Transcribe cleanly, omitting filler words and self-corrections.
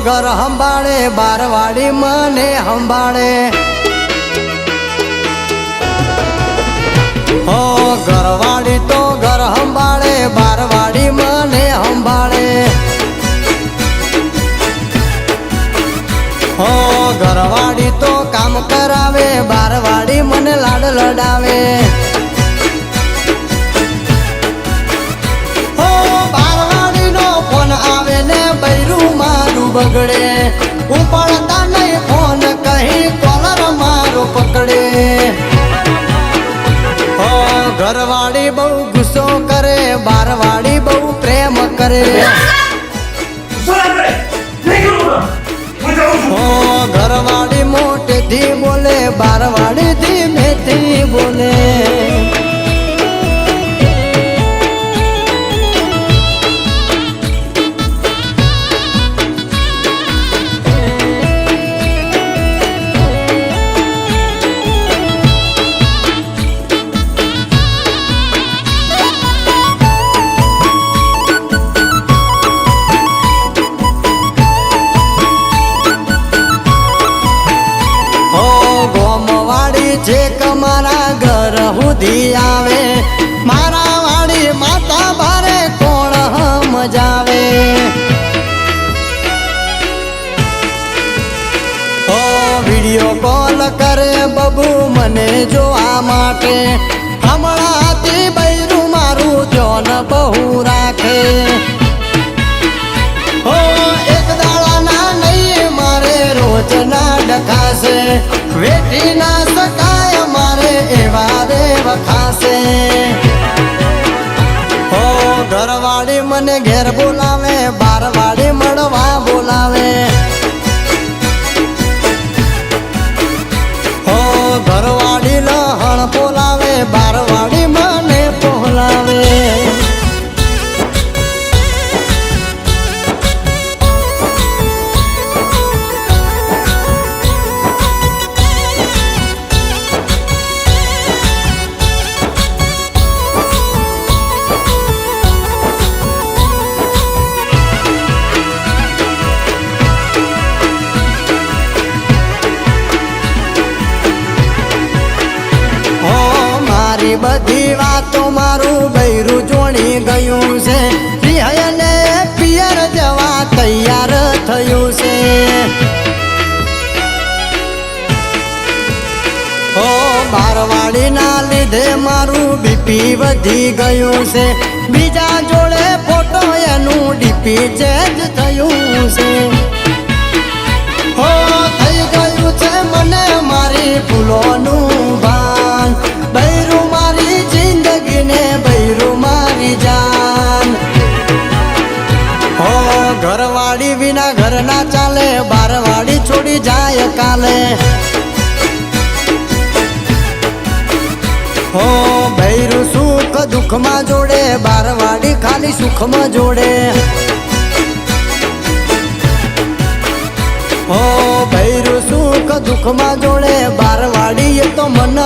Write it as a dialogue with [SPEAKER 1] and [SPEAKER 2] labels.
[SPEAKER 1] ઘર સંભાળે બારવાડી મને સંભાળે હો ઘરવાળી તો ઘર સંભાળે બારવાડી મને સંભાળે હો ઘરવાળી તો કામ કરાવે બારવાડી મને લાડ લડાવે હો બારવાડી નો ફોન આવે ને બૈરું મારું બગડે ઉપાડતા નહીં ફોન કહી કોલર મારો પકડે હો ઘરવાળી બહુ ગુસ્સો કરે બારવાડી બહુ પ્રેમ કરે હો ઘરવાળી મોટેથી બોલે બારવાડી ધીમેથી બોલે જે કમારા ઘર સુધી આવે મારા વાડી માતા બારે કોણ મજાવે ઓ વિડિયો કોલ કરે બબુ મને જોવા માટે હમણાંથી બૈરું મારું જોન બહુ રાખે ઓ એક દાડાના નહીં મારે રોજના ડખાશે વેઠી ના શકાય મારે એવા દેવ ખાશે હો ઘરવાળી મને ઘેર બોલાવે બારવાડી મળવા બોલાવે હો ઘરવાળી લહણ બોલાવે બારવાડી મને બોલાવે બધી વાતો મારું બૈરું જોણી ગયું છે રિહયને પિયર જવા તૈયાર થયું છે ઓ બારવાડીના લીધે મારું બીપી વધી ગયું છે બીજા જોડે ફોટો એનું ડીપી ચેન્જ થયું છે હો થઈ ગયું છે મને મારી ભૂલોનું ભાન બૈરું મારી જિંદગીને બૈરું મારી જાન હો ઘરવાળી વિના ઘર ના ચાલે બારવાડી છોડી જાય કાલે હો બૈરું સુખ દુઃખમાં જોડે બારવાડી ખાલી સુખમાં જોડે હો બૈરું સુખ દુઃખમાં જોડે બારવાડી એ તો મન